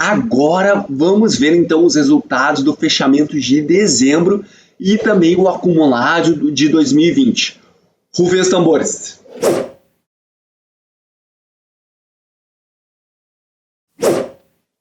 Agora vamos ver então os resultados do fechamento de dezembro e também o acumulado de 2020. Rufem os tambores.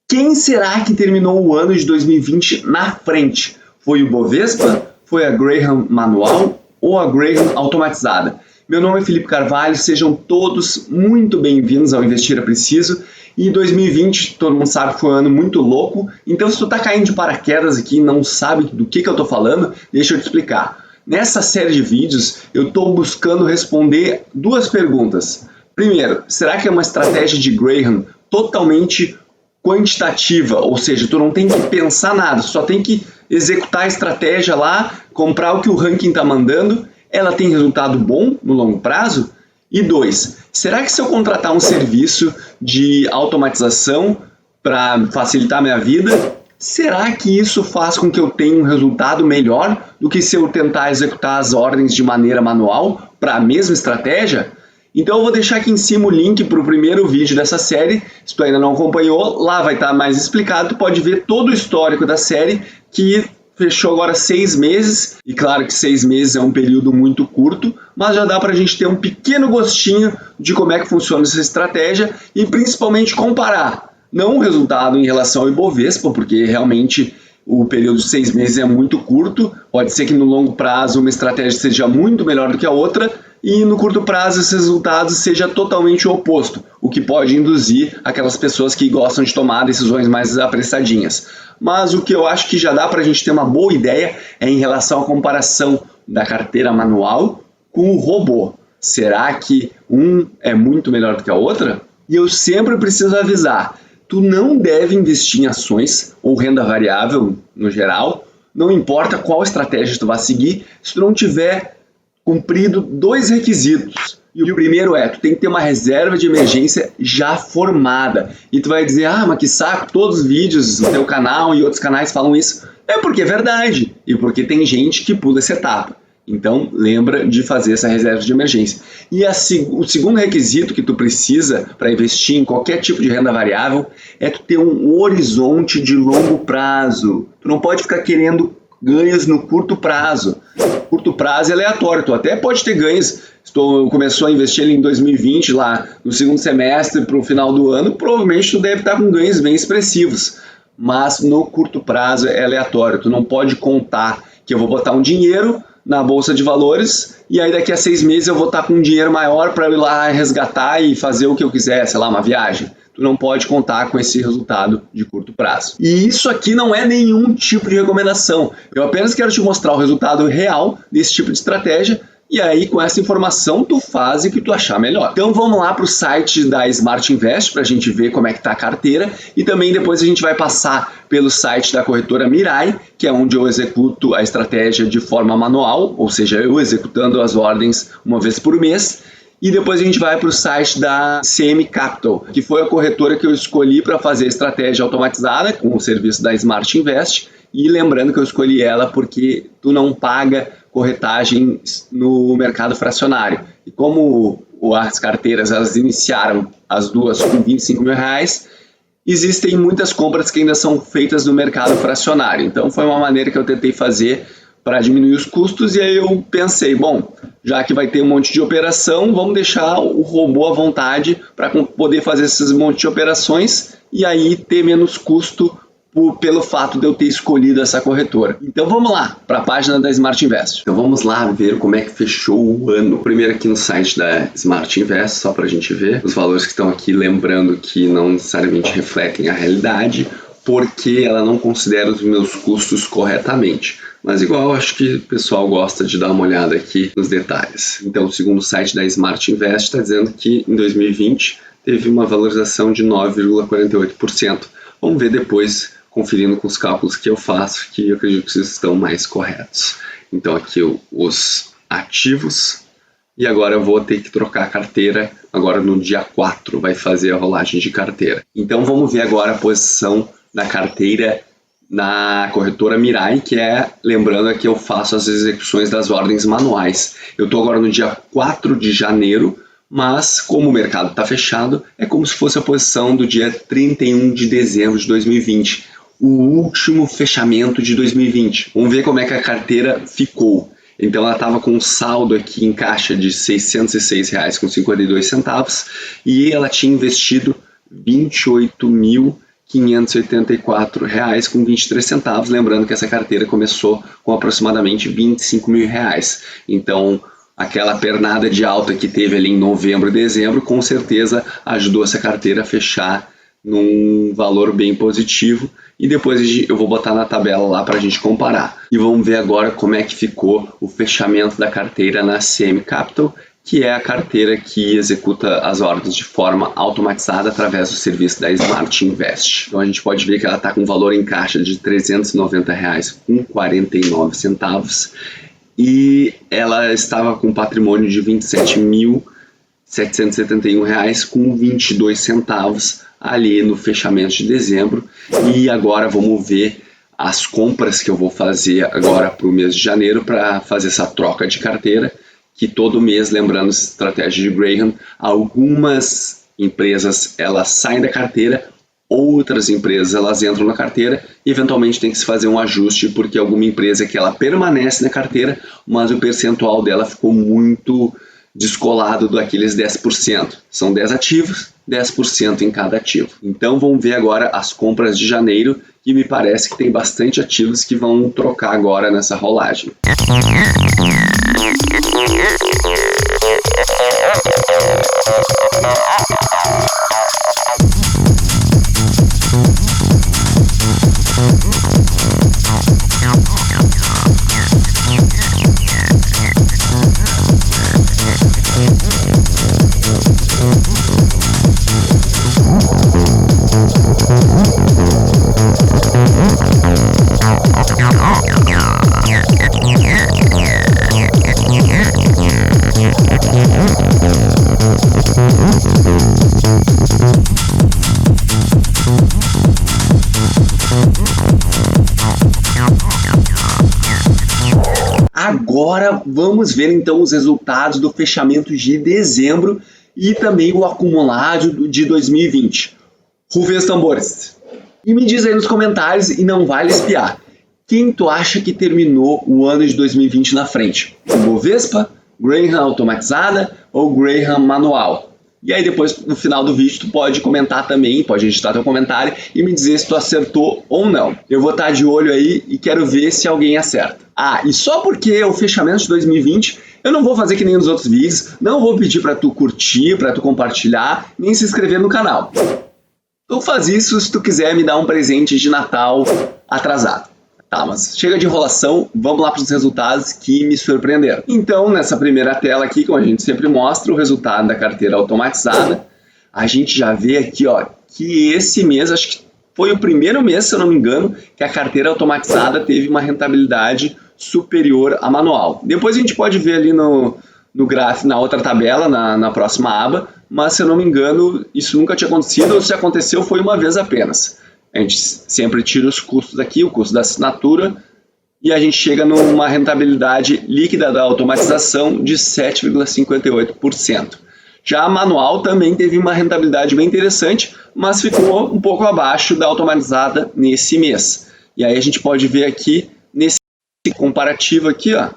Quem será que terminou o ano de 2020 na frente? Foi o Bovespa? Foi a Graham manual ou a Graham automatizada? Meu nome é Felipe Carvalho, sejam todos muito bem-vindos ao Investir é Preciso. E 2020, todo mundo sabe que foi um ano muito louco, então se tu tá caindo de paraquedas aqui e não sabe do que eu tô falando, deixa eu te explicar. Nessa série de vídeos, eu estou buscando responder duas perguntas. Primeiro, será que é uma estratégia de Graham totalmente quantitativa, ou seja, tu não tem que pensar nada, só tem que executar a estratégia lá, comprar o que o ranking está mandando, ela tem resultado bom no longo prazo? E dois, será que se eu contratar um serviço de automatização para facilitar a minha vida, será que isso faz com que eu tenha um resultado melhor do que se eu tentar executar as ordens de maneira manual para a mesma estratégia? Então eu vou deixar aqui em cima o link para o primeiro vídeo dessa série. Se tu ainda não acompanhou, lá vai estar mais explicado. Tu pode ver todo o histórico da série, que fechou agora 6 meses. E claro que 6 meses é um período muito curto, mas já dá para a gente ter um pequeno gostinho de como é que funciona essa estratégia e principalmente comparar. Não o resultado em relação ao Ibovespa, porque realmente o período de 6 meses é muito curto. Pode ser que no longo prazo uma estratégia seja muito melhor do que a outra, e no curto prazo esses resultados seja totalmente o oposto, o que pode induzir aquelas pessoas que gostam de tomar decisões mais apressadinhas. Mas o que eu acho que já dá para a gente ter uma boa ideia é em relação à comparação da carteira manual com o robô. Será que um é muito melhor do que a outra? E eu sempre preciso avisar, tu não deve investir em ações ou renda variável no geral, não importa qual estratégia tu vai seguir, se tu não tiver cumprido 2 requisitos. E o primeiro é, tu tem que ter uma reserva de emergência já formada. E tu vai dizer, mas que saco, todos os vídeos do teu canal e outros canais falam isso. É porque é verdade, e porque tem gente que pula essa etapa. Então, lembra de fazer essa reserva de emergência. E o segundo requisito que tu precisa para investir em qualquer tipo de renda variável é tu ter um horizonte de longo prazo. Tu não pode ficar querendo ganhos no curto prazo. Curto prazo é aleatório, tu até pode ter ganhos. Se tu começou a investir ali em 2020, lá no segundo semestre para o final do ano, provavelmente tu deve estar com ganhos bem expressivos. Mas no curto prazo é aleatório, tu não pode contar que eu vou botar um dinheiro na bolsa de valores e aí daqui a 6 meses eu vou estar com um dinheiro maior para ir lá resgatar e fazer o que eu quiser, sei lá, uma viagem. Tu não pode contar com esse resultado de curto prazo. E isso aqui não é nenhum tipo de recomendação. Eu apenas quero te mostrar o resultado real desse tipo de estratégia e aí com essa informação tu faz o que tu achar melhor. Então vamos lá para o site da Smart Invest para a gente ver como é que está a carteira e também depois a gente vai passar pelo site da corretora Mirai, que é onde eu executo a estratégia de forma manual, ou seja, eu executando as ordens uma vez por mês. E depois a gente vai para o site da CM Capital, que foi a corretora que eu escolhi para fazer a estratégia automatizada com o serviço da Smart Invest. E lembrando que eu escolhi ela porque tu não paga corretagem no mercado fracionário. E como as carteiras elas iniciaram as duas com R$25 mil, existem muitas compras que ainda são feitas no mercado fracionário. Então foi uma maneira que eu tentei fazer para diminuir os custos, e aí eu pensei, bom, já que vai ter um monte de operação, vamos deixar o robô à vontade para poder fazer esses monte de operações e aí ter menos custo pelo fato de eu ter escolhido essa corretora. Então vamos lá para a página da Smart Invest. Então vamos lá ver como é que fechou o ano. Primeiro aqui no site da Smart Invest, só para a gente ver os valores que estão aqui, lembrando que não necessariamente refletem a realidade, porque ela não considera os meus custos corretamente. Mas igual, acho que o pessoal gosta de dar uma olhada aqui nos detalhes. Então, segundo o site da Smart Invest, está dizendo que em 2020 teve uma valorização de 9,48%. Vamos ver depois, conferindo com os cálculos que eu faço, que eu acredito que estão mais corretos. Então, aqui os ativos. E agora eu vou ter que trocar a carteira. Agora no dia 4 vai fazer a rolagem de carteira. Então, vamos ver agora a posição da carteira na corretora Mirai, que é, lembrando que eu faço as execuções das ordens manuais. Eu estou agora no dia 4 de janeiro, mas como o mercado está fechado, é como se fosse a posição do dia 31 de dezembro de 2020, o último fechamento de 2020. Vamos ver como é que a carteira ficou. Então ela estava com um saldo aqui em caixa de R$ 606,52 e ela tinha investido R$ 28.584,23. Lembrando que essa carteira começou com aproximadamente R$ 25 mil. Então aquela pernada de alta que teve ali em novembro e dezembro com certeza ajudou essa carteira a fechar num valor bem positivo, e depois eu vou botar na tabela lá para a gente comparar. E vamos ver agora como é que ficou o fechamento da carteira na CM Capital, que é a carteira que executa as ordens de forma automatizada através do serviço da Smart Invest. Então a gente pode ver que ela está com valor em caixa de R$ 390,49 e ela estava com patrimônio de R$ 27.771,22 ali no fechamento de dezembro. E agora vamos ver as compras que eu vou fazer agora para o mês de janeiro para fazer essa troca de carteira, que todo mês, lembrando a estratégia de Graham, algumas empresas elas saem da carteira, outras empresas elas entram na carteira e eventualmente tem que se fazer um ajuste porque alguma empresa que ela permanece na carteira, mas o percentual dela ficou muito descolado daqueles 10%. São 10 ativos, 10% em cada ativo. Então vamos ver agora as compras de janeiro, que me parece que tem bastante ativos que vão trocar agora nessa rolagem. Agora vamos ver então os resultados do fechamento de dezembro e também o acumulado de 2020. Rufem os tambores. E me diz aí nos comentários, e não vale espiar, quem tu acha que terminou o ano de 2020 na frente? O Bovespa, Graham automatizada ou Graham manual? E aí depois, no final do vídeo, tu pode comentar também, pode editar teu comentário e me dizer se tu acertou ou não. Eu vou estar de olho aí e quero ver se alguém acerta. Ah, e só porque é o fechamento de 2020, eu não vou fazer que nem nos outros vídeos, não vou pedir para tu curtir, para tu compartilhar, nem se inscrever no canal. Tu faz isso se tu quiser me dar um presente de Natal atrasado. Tá, mas chega de enrolação, vamos lá para os resultados que me surpreenderam. Então, nessa primeira tela aqui, como a gente sempre mostra, o resultado da carteira automatizada, a gente já vê aqui, ó, que esse mês, acho que foi o primeiro mês, se eu não me engano, que a carteira automatizada teve uma rentabilidade superior à manual. Depois a gente pode ver ali no gráfico, na outra tabela, na próxima aba, mas se eu não me engano, isso nunca tinha acontecido, ou se aconteceu foi uma vez apenas. A gente sempre tira os custos aqui, o custo da assinatura, e a gente chega numa rentabilidade líquida da automatização de 7,58%. Já a manual também teve uma rentabilidade bem interessante, mas ficou um pouco abaixo da automatizada nesse mês. E aí a gente pode ver aqui, nesse comparativo aqui, ó,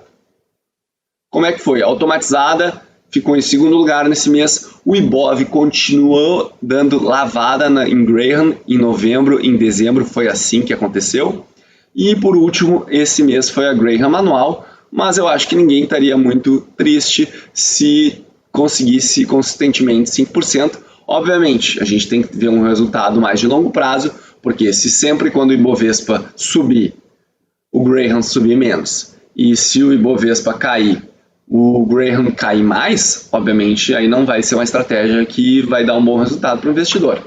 como é que foi. A automatizada ficou em segundo lugar nesse mês. O Ibov continuou dando lavada em Graham em novembro, em dezembro foi assim que aconteceu. E por último, esse mês foi a Graham manual, mas eu acho que ninguém estaria muito triste se conseguisse consistentemente 5%. Obviamente, a gente tem que ver um resultado mais de longo prazo, porque se sempre quando o Ibovespa subir, o Graham subir menos, e se o Ibovespa cair, o Graham cair mais, obviamente, aí não vai ser uma estratégia que vai dar um bom resultado para o investidor.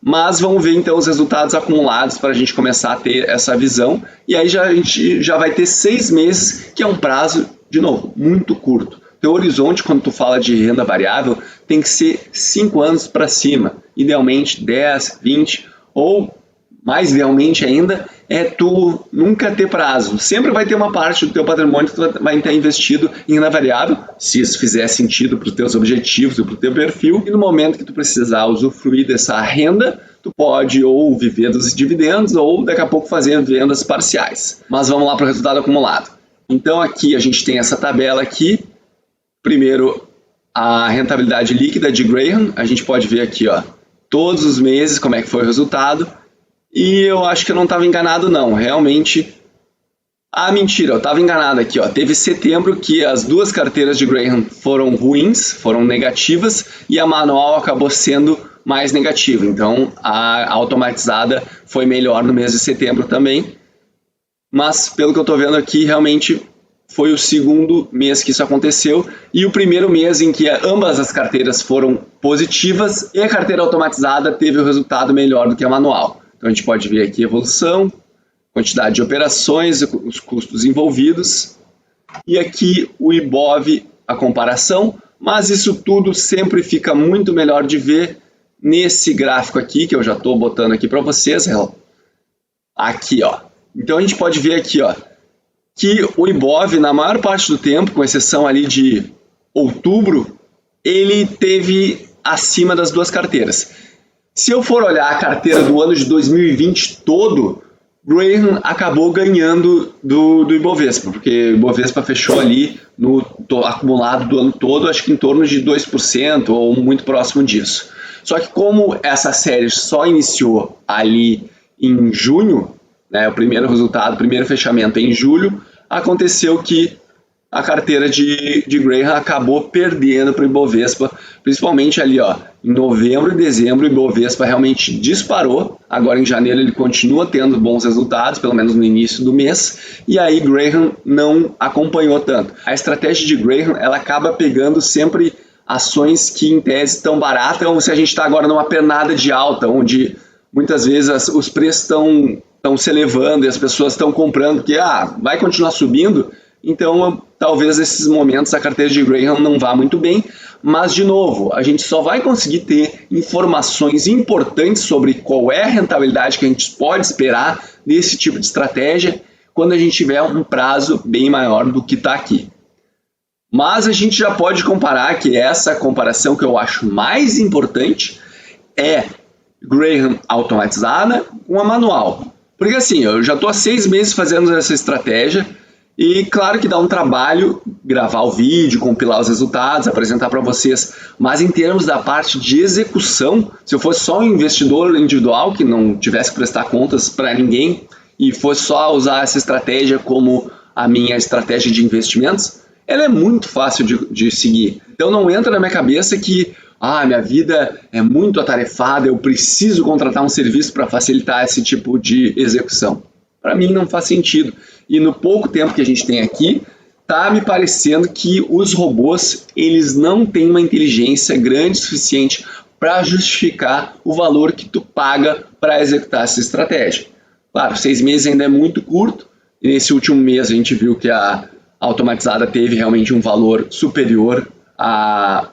Mas vamos ver então os resultados acumulados para a gente começar a ter essa visão. E aí a gente já vai ter 6 meses, que é um prazo, de novo, muito curto. Teu horizonte, quando tu fala de renda variável, tem que ser 5 anos para cima. Idealmente 10, 20 ou mais idealmente ainda, é tu nunca ter prazo. Sempre vai ter uma parte do teu patrimônio que tu vai ter investido em renda variável, se isso fizer sentido para os teus objetivos e para o teu perfil, e no momento que tu precisar usufruir dessa renda, tu pode ou viver dos dividendos ou daqui a pouco fazer vendas parciais. Mas vamos lá para o resultado acumulado. Então aqui a gente tem essa tabela aqui. Primeiro, a rentabilidade líquida de Graham. A gente pode ver aqui, ó, todos os meses como é que foi o resultado. E eu acho que eu não estava enganado não, realmente... Ah, mentira, eu estava enganado aqui, ó. Teve setembro que as duas carteiras de Graham foram ruins, foram negativas, e a manual acabou sendo mais negativa. Então, a automatizada foi melhor no mês de setembro também. Mas, pelo que eu estou vendo aqui, realmente foi o segundo mês que isso aconteceu e o primeiro mês em que ambas as carteiras foram positivas e a carteira automatizada teve o resultado melhor do que a manual. Então, a gente pode ver aqui a evolução, quantidade de operações, os custos envolvidos, e aqui o IBOV, a comparação, mas isso tudo sempre fica muito melhor de ver nesse gráfico aqui, que eu já estou botando aqui para vocês, aqui, ó. Então a gente pode ver aqui, ó, que o IBOV, na maior parte do tempo, com exceção ali de outubro, ele teve acima das duas carteiras. Se eu for olhar a carteira do ano de 2020 todo, Graham acabou ganhando do Ibovespa, porque o Ibovespa fechou ali no acumulado do ano todo, acho que em torno de 2% ou muito próximo disso. Só que como essa série só iniciou ali em junho, né, o primeiro resultado, o primeiro fechamento em julho, aconteceu que a carteira de Graham acabou perdendo para o Ibovespa, principalmente ali, ó, em novembro e dezembro o Ibovespa realmente disparou, agora em janeiro ele continua tendo bons resultados, pelo menos no início do mês, e aí Graham não acompanhou tanto. A estratégia de Graham, ela acaba pegando sempre ações que em tese estão baratas, ou se a gente está agora numa pernada de alta, onde muitas vezes os preços estão se elevando e as pessoas estão comprando, porque vai continuar subindo, então talvez nesses momentos a carteira de Graham não vá muito bem, mas de novo, a gente só vai conseguir ter informações importantes sobre qual é a rentabilidade que a gente pode esperar desse tipo de estratégia quando a gente tiver um prazo bem maior do que está aqui. Mas a gente já pode comparar, que essa comparação que eu acho mais importante é Graham automatizada com a manual. Porque assim, eu já estou há 6 meses fazendo essa estratégia e claro que dá um trabalho gravar o vídeo, compilar os resultados, apresentar para vocês, mas em termos da parte de execução, se eu fosse só um investidor individual que não tivesse que prestar contas para ninguém e fosse só usar essa estratégia como a minha estratégia de investimentos, ela é muito fácil de seguir. Então não entra na minha cabeça que minha vida é muito atarefada, eu preciso contratar um serviço para facilitar esse tipo de execução. Para mim não faz sentido. E no pouco tempo que a gente tem aqui, tá me parecendo que os robôs, eles não têm uma inteligência grande o suficiente para justificar o valor que tu paga para executar essa estratégia. Claro, 6 meses ainda é muito curto, e nesse último mês a gente viu que a automatizada teve realmente um valor superior à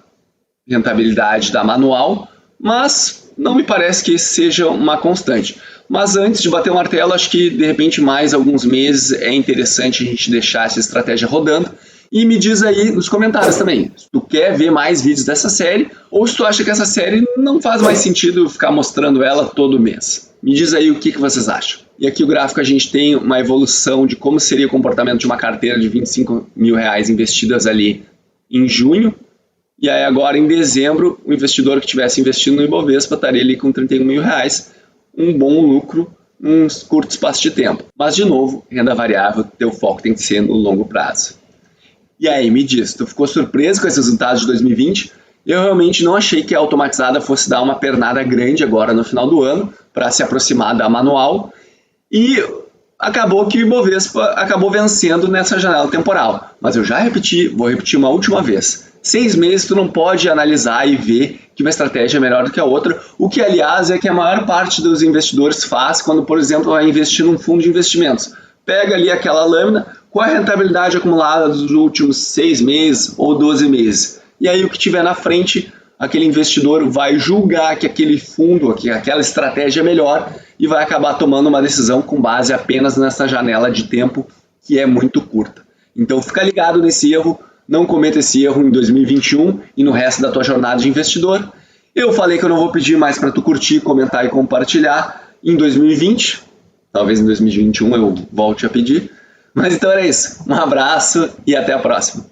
rentabilidade da manual, mas não me parece que esse seja uma constante. Mas antes de bater o martelo, acho que de repente mais alguns meses é interessante a gente deixar essa estratégia rodando. E me diz aí nos comentários também, se tu quer ver mais vídeos dessa série ou se tu acha que essa série não faz mais sentido ficar mostrando ela todo mês. Me diz aí o que vocês acham. E aqui o gráfico a gente tem uma evolução de como seria o comportamento de uma carteira de R$25 mil investidas ali em junho. E aí agora em dezembro, o investidor que tivesse investido no Ibovespa estaria ali com R$31 mil, um bom lucro num curto espaço de tempo. Mas de novo, renda variável, teu foco tem que ser no longo prazo. E aí, me diz, tu ficou surpreso com esses resultados de 2020? Eu realmente não achei que a automatizada fosse dar uma pernada grande agora no final do ano para se aproximar da manual e acabou que o Ibovespa acabou vencendo nessa janela temporal. Mas eu já vou repetir uma última vez. 6 meses tu não pode analisar e ver que uma estratégia é melhor do que a outra, o que aliás é que a maior parte dos investidores faz quando, por exemplo, vai investir num fundo de investimentos. Pega ali aquela lâmina, qual é a rentabilidade acumulada dos últimos 6 meses ou 12 meses? E aí o que tiver na frente aquele investidor vai julgar que aquele fundo, que aquela estratégia é melhor e vai acabar tomando uma decisão com base apenas nessa janela de tempo que é muito curta. Então fica ligado nesse erro, não cometa esse erro em 2021 e no resto da tua jornada de investidor. Eu falei que eu não vou pedir mais para tu curtir, comentar e compartilhar em 2020, talvez em 2021 eu volte a pedir, mas então era isso. Um abraço e até a próxima.